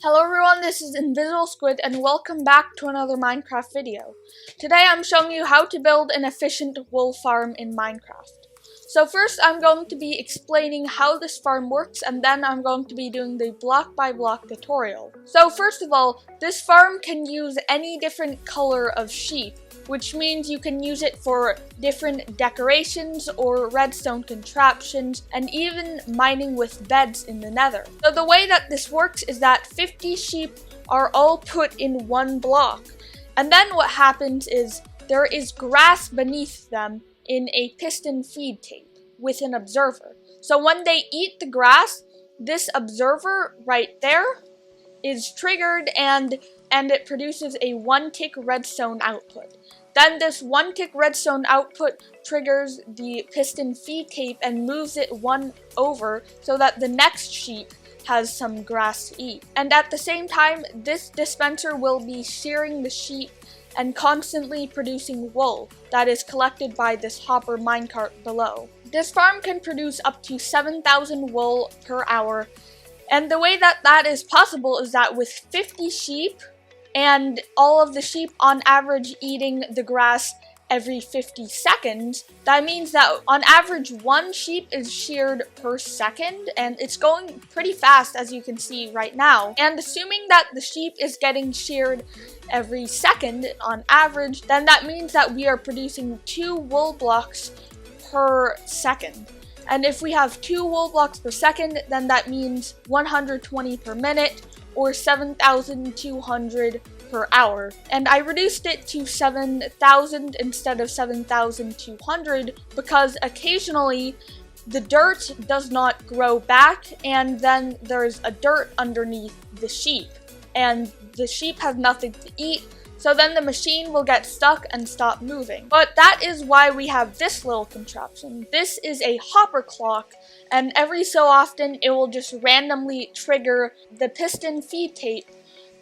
Hello everyone, this is Invisible Squid and welcome back to another Minecraft video. Today I'm showing you how to build an efficient wool farm in Minecraft. So first I'm going to be explaining how this farm works and then I'm going to be doing the block by block tutorial. So first of all, this farm can use any different color of sheep, which means you can use it for different decorations or redstone contraptions and even mining with beds in the nether. So the way that this works is that 50 sheep are all put in one block, and then what happens is there is grass beneath them in a piston feed tape with an observer. So when they eat the grass, this observer right there is triggered and it produces a 1-tick redstone output. Then this 1-tick redstone output triggers the piston feed tape and moves it one over so that the next sheep has some grass to eat. And at the same time, this dispenser will be shearing the sheep and constantly producing wool that is collected by this hopper minecart below. This farm can produce up to 7,000 wool per hour, and the way that is possible is that with 50 sheep, and all of the sheep on average eating the grass every 50 seconds, that means that on average one sheep is sheared per second, and it's going pretty fast as you can see right now. And assuming that the sheep is getting sheared every second on average, then that means that we are producing 2 wool blocks per second. And if we have 2 wool blocks per second, then that means 120 per minute, or 7,200 per hour. And I reduced it to 7,000 instead of 7,200 because occasionally the dirt does not grow back and then there's a dirt underneath the sheep. And the sheep have nothing to eat, so then the machine will get stuck and stop moving. But that is why we have this little contraption. This is a hopper clock, and every so often it will just randomly trigger the piston feed tape,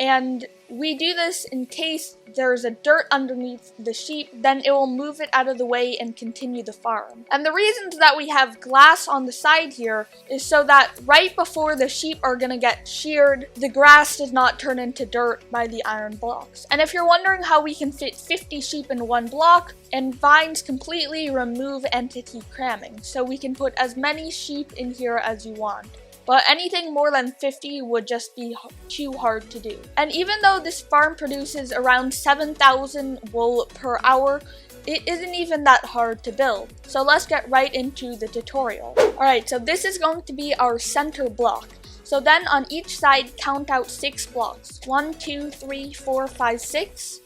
and we do this in case there's a dirt underneath the sheep, then it will move it out of the way and continue the farm. And the reasons that we have glass on the side here is so that right before the sheep are gonna get sheared, the grass does not turn into dirt by the iron blocks. And if you're wondering how we can fit 50 sheep in one block, and vines completely remove entity cramming, so we can put as many sheep in here as you want. But anything more than 50 would just be too hard to do. And even though this farm produces around 7,000 wool per hour, it isn't even that hard to build. So let's get right into the tutorial. Alright, so this is going to be our center block. So then on each side, count out 6 blocks. 1, 2, 3, 4, 5, 6.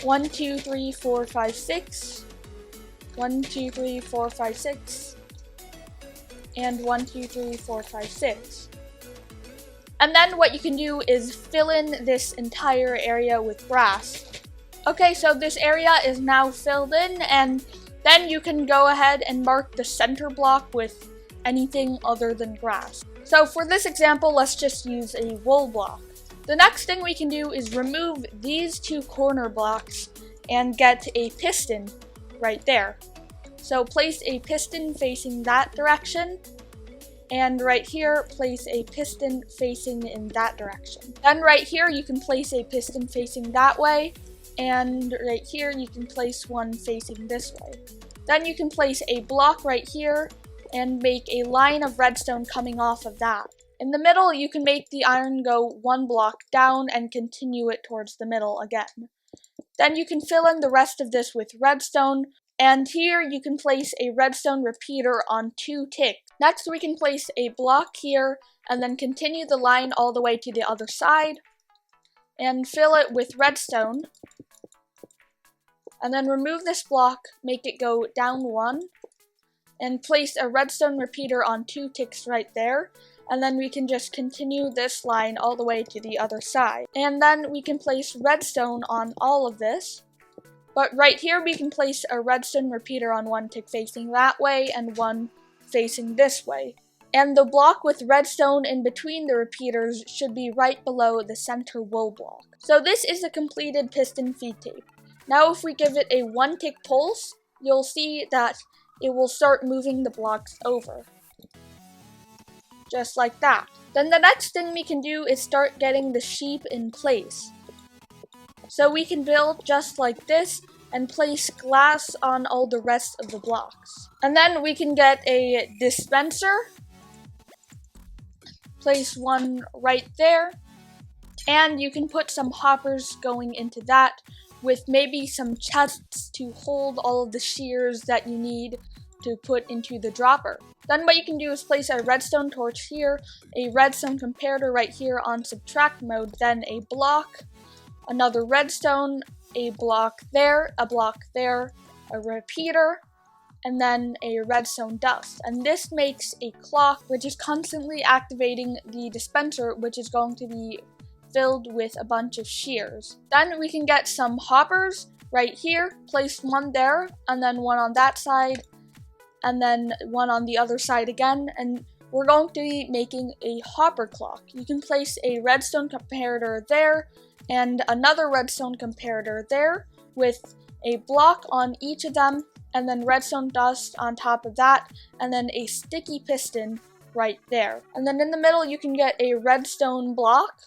1, 2, 3, 4, 5, 6. 1, 2, 3, 4, 5, 6. And 1, 2, 3, 4, 5, 6. And then what you can do is fill in this entire area with grass. Okay, so this area is now filled in, and then you can go ahead and mark the center block with anything other than grass. So for this example, let's just use a wool block. The next thing we can do is remove these 2 corner blocks and get a piston right there. So place a piston facing that direction, and right here, place a piston facing in that direction. Then right here, you can place a piston facing that way, and right here, you can place one facing this way. Then you can place a block right here, and make a line of redstone coming off of that. In the middle, you can make the iron go 1 block down and continue it towards the middle again. Then you can fill in the rest of this with redstone, and here you can place a redstone repeater on 2 ticks. Next we can place a block here and then continue the line all the way to the other side and fill it with redstone. And then remove this block, make it go down 1, and place a redstone repeater on 2 ticks right there. And then we can just continue this line all the way to the other side. And then we can place redstone on all of this. But right here we can place a redstone repeater on 1 tick facing that way and 1 facing this way. And the block with redstone in between the repeaters should be right below the center wool block. So this is a completed piston feed tape. Now if we give it a 1-tick pulse, you'll see that it will start moving the blocks over. just like that. Then the next thing we can do is start getting the sheep in place. So we can build just like this and place glass on all the rest of the blocks. And then we can get a dispenser, place one right there, and you can put some hoppers going into that with maybe some chests to hold all of the shears that you need to put into the dropper. Then what you can do is place a redstone torch here, a redstone comparator right here on subtract mode, then a block, another redstone, a block there, a repeater, and then a redstone dust. And this makes a clock which is constantly activating the dispenser, which is going to be filled with a bunch of shears. Then we can get some hoppers right here, place one there, and then one on that side, and then one on the other side again, and we're going to be making a hopper clock. You can place a redstone comparator there, and another redstone comparator there, with a block on each of them, and then redstone dust on top of that, and then a sticky piston right there. And then in the middle you can get a redstone block,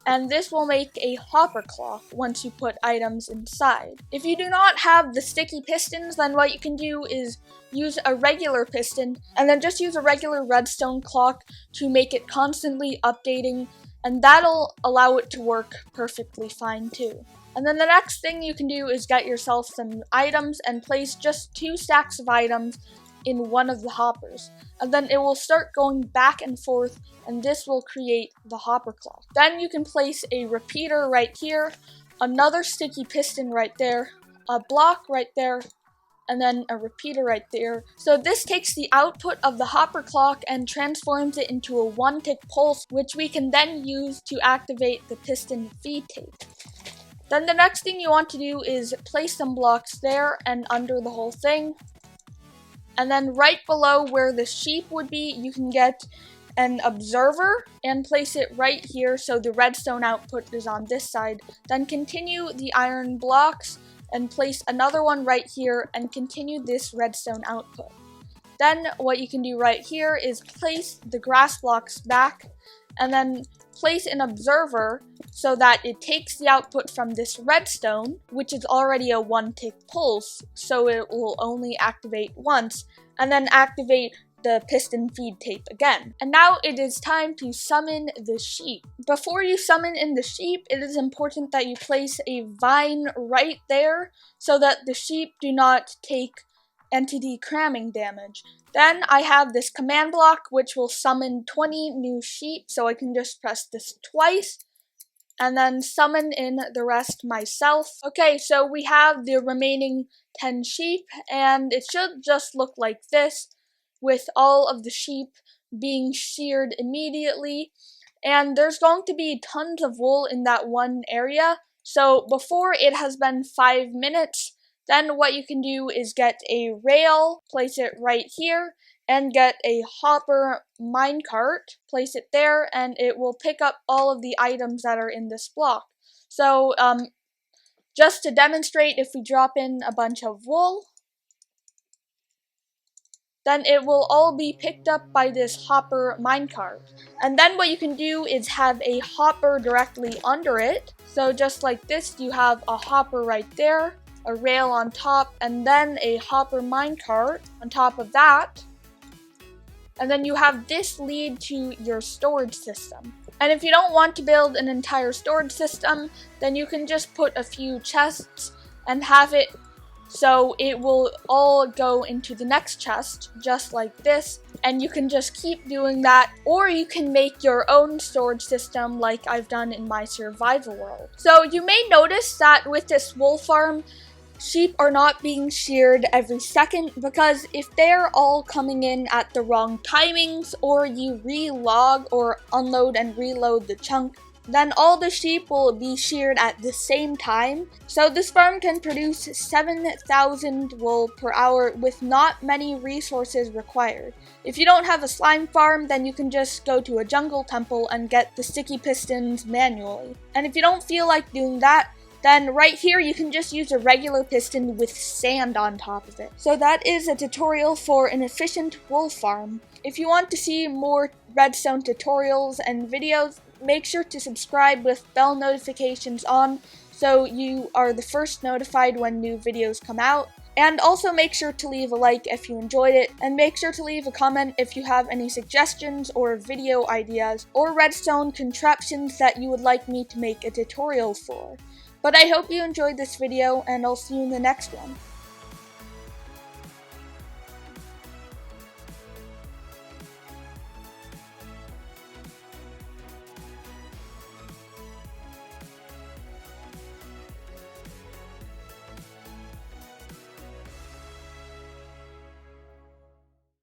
and this will make a hopper clock once you put items inside. If you do not have the sticky pistons, then what you can do is use a regular piston, and then just use a regular redstone clock to make it constantly updating, and that'll allow it to work perfectly fine too. And then the next thing you can do is get yourself some items and place just 2 stacks of items in one of the hoppers, and then it will start going back and forth, and this will create the hopper clock. Then you can place a repeater right here, another sticky piston right there, a block right there, and then a repeater right there. So this takes the output of the hopper clock and transforms it into a 1-tick pulse, which we can then use to activate the piston feed tape. Then the next thing you want to do is place some blocks there and under the whole thing. And then right below where the sheep would be, you can get an observer and place it right here so the redstone output is on this side. Then continue the iron blocks and place another one right here and continue this redstone output. Then what you can do right here is place the grass blocks back and then place an observer so that it takes the output from this redstone, which is already a 1-tick pulse, so it will only activate once, and then activate the piston feed tape again. And now it is time to summon the sheep. Before you summon in the sheep, it is important that you place a vine right there so that the sheep do not take entity cramming damage. Then I have this command block which will summon 20 new sheep, so I can just press this twice and then summon in the rest myself. Okay, so we have the remaining 10 sheep, and it should just look like this, with all of the sheep being sheared immediately. And there's going to be tons of wool in that one area, so before it has been 5 minutes, then what you can do is get a rail, place it right here, and get a hopper minecart, place it there, and it will pick up all of the items that are in this block. So just to demonstrate, if we drop in a bunch of wool, then it will all be picked up by this hopper minecart. And then what you can do is have a hopper directly under it. So just like this, you have a hopper right there, a rail on top, and then a hopper minecart on top of that. And then you have this lead to your storage system. And if you don't want to build an entire storage system, then you can just put a few chests and have it so it will all go into the next chest, just like this, and you can just keep doing that, or you can make your own storage system like I've done in my survival world. So you may notice that with this wool farm, sheep are not being sheared every second, because if they're all coming in at the wrong timings, or you re-log or unload and reload the chunk, then all the sheep will be sheared at the same time. So this farm can produce 7,000 wool per hour with not many resources required. If you don't have a slime farm, then you can just go to a jungle temple and get the sticky pistons manually. And if you don't feel like doing that, then right here you can just use a regular piston with sand on top of it. So that is a tutorial for an efficient wool farm. If you want to see more redstone tutorials and videos, make sure to subscribe with bell notifications on so you are the first notified when new videos come out. And also make sure to leave a like if you enjoyed it, and make sure to leave a comment if you have any suggestions or video ideas or redstone contraptions that you would like me to make a tutorial for. But I hope you enjoyed this video, and I'll see you in the next one.